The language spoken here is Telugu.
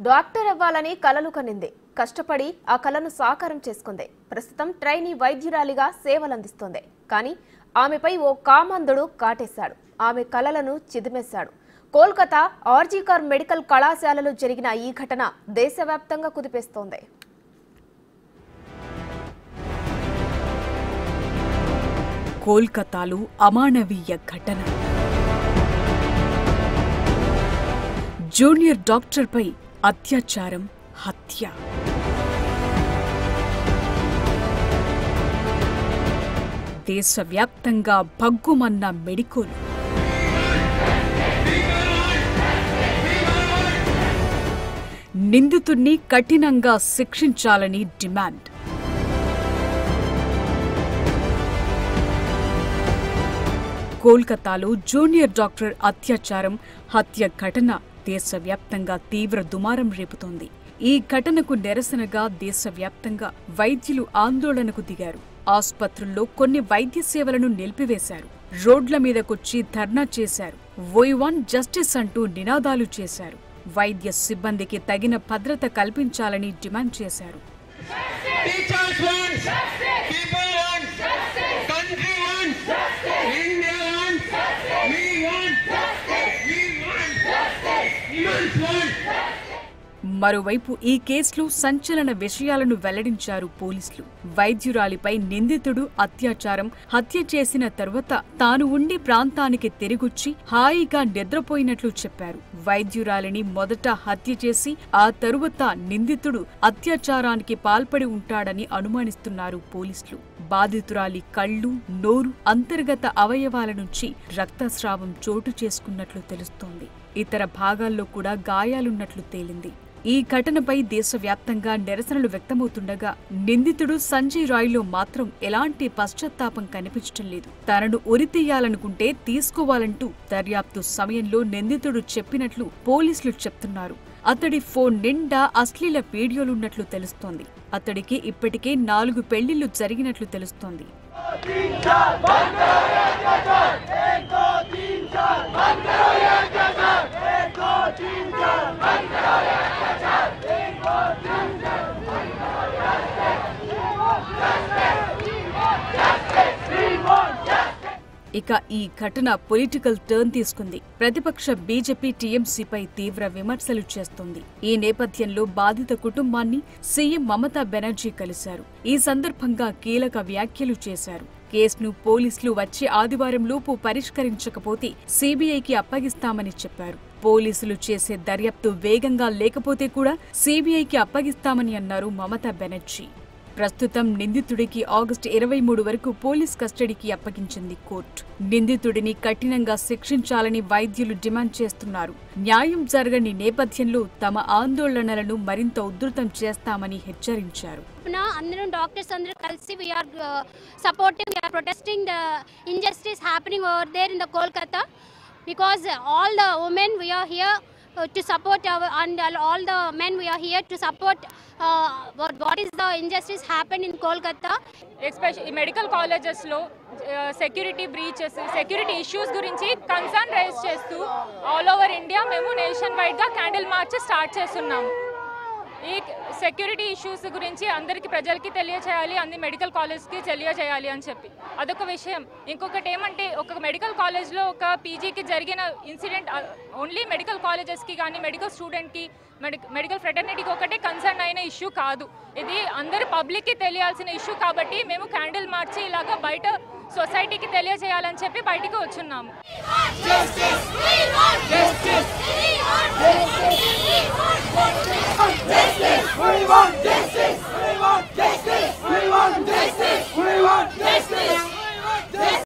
డాక్టర్ అవ్వాలని కలలు కనింది. కష్టపడి ఆ కలను సాకారం చేసుకుంది. ప్రస్తుతం ట్రైనీ వైద్యురాలిగా సేవలందిస్తోంది. కానీ ఆమెపై ఓ కామందుడు కాటేశాడు. ఆమె కలలను చిదిమేశాడు. కోల్కతా ఆర్జీకర్ మెడికల్ కళాశాలలో జరిగిన ఈ ఘటన దేశవ్యాప్తంగా కుదిపేస్తోంది. కోల్కతాలో అమానవీయ ఘటన. జూనియర్ డాక్టర్పై అత్యాచారం, హత్య. దేశవ్యాప్తంగా భగ్గుమన్న మెడికోలు. నిందితుడిని కఠినంగా శిక్షించాలని డిమాండ్. కోల్కతాలో జూనియర్ డాక్టర్ అత్యాచారం, హత్య ఘటన దేశవ్యాప్తంగా తీవ్ర దుమారం రేపుతోంది. ఈ ఘటనకు నిరసనగా దేశవ్యాప్తంగా వైద్యులు ఆందోళనకు దిగారు. ఆసుపత్రుల్లో కొన్ని వైద్య సేవలను నిలిపివేశారు. రోడ్ల మీదకొచ్చి ధర్నా చేశారు. వీ వాంట్ జస్టిస్ అంటూ నినాదాలు చేశారు. వైద్య సిబ్బందికి తగిన భద్రత కల్పించాలని డిమాండ్ చేశారు. మరోవైపు ఈ కేసులో సంచలన విషయాలను వెల్లడించారు పోలీసులు. వైద్యురాలిపై నిందితుడు అత్యాచారం, హత్య చేసిన తరువాత తాను ఉండే ప్రాంతానికి తిరిగొచ్చి హాయిగా నిద్రపోయినట్లు చెప్పారు. వైద్యురాలిని మొదట హత్య చేసి ఆ తరువాత నిందితుడు అత్యాచారానికి పాల్పడి ఉంటాడని అనుమానిస్తున్నారు పోలీసులు. బాధితురాలి కళ్ళు, నోరు, అంతర్గత అవయవాల నుంచి రక్తస్రావం చోటు చేసుకున్నట్లు తెలుస్తోంది. ఇతర భాగాల్లో కూడా గాయాలున్నట్లు తేలింది. ఈ ఘటనపై దేశవ్యాప్తంగా నిరసనలు వ్యక్తమవుతుండగా నిందితుడు సంజయ్ రాయ్లో మాత్రం ఎలాంటి పశ్చాత్తాపం కనిపించడం లేదు. తనను ఉరితీయాలనుకుంటే తీసుకోవాలంటూ దర్యాప్తు సమయంలో నిందితుడు చెప్పినట్లు పోలీసులు చెప్తున్నారు. అతడి ఫోన్ నిండా అశ్లీల వీడియోలున్నట్లు తెలుస్తోంది. అతడికి ఇప్పటికే 4 పెళ్లిళ్లు జరిగినట్లు తెలుస్తోంది. ఇక ఈ ఘటన పొలిటికల్ టర్న్ తీసుకుంది. ప్రతిపక్ష బీజేపీ టీఎంసీపై తీవ్ర విమర్శలు చేస్తోంది. ఈ నేపథ్యంలో బాధిత కుటుంబాన్ని సీఎం మమతా బెనర్జీ కలిశారు. ఈ సందర్భంగా కీలక వ్యాఖ్యలు చేశారు. కేసును పోలీసులు వచ్చే ఆదివారంలోపు పరిష్కరించకపోతే సీబీఐకి అప్పగిస్తామని చెప్పారు. పోలీసులు చేసే దర్యాప్తు వేగంగా లేకపోతే కూడా సీబీఐకి అప్పగిస్తామని అన్నారు మమతా బెనర్జీ. ప్రస్తుతం నిందితుడికి ఆగస్టు 23 వరకు పోలీస్ కస్టడీకి అప్పగించింది కోర్టు. నిందితుడిని కఠినంగా శిక్షించాలని వైద్యులు డిమాండ్ చేస్తున్నారు. న్యాయం జరగని నేపథ్యంలో తమ ఆందోళనలను మరింత ఉధృతం చేస్తామని హెచ్చరించారు. అందరం డాక్టర్స్ అందరూ కలిసి we are supporting, we are protesting the injustice happening over there in the Kolkata, because all the women we are here to support our, and all the men we are here to support what is the injustice happened in Kolkata. Especially medical colleges lo security breaches, security issues gurinchi concern raise chestu all over India memu nation wide ga candle march start chestunnam. ఈ సెక్యూరిటీ ఇష్యూస్ గురించి అందరికీ ప్రజలకి తెలియచేయాలి, అన్ని మెడికల్ కాలేజ్కి తెలియజేయాలి అని చెప్పి అదొక విషయం. ఇంకొకటి ఏమంటే ఒక మెడికల్ కాలేజ్లో ఒక పీజీకి జరిగిన ఇన్సిడెంట్ ఓన్లీ మెడికల్ కాలేజెస్కి కానీ మెడికల్ స్టూడెంట్కి మెడికల్ ఫ్రెటర్నిటీకి ఒకటే కన్సర్న్ అయిన ఇష్యూ కాదు. ఇది అందరు పబ్లిక్కి తెలియాల్సిన ఇష్యూ కాబట్టి మేము క్యాండిల్ మార్చి ఇలాగా బయట సొసైటీకి తెలియజేయాలని చెప్పి బయటికి వచ్చున్నాము.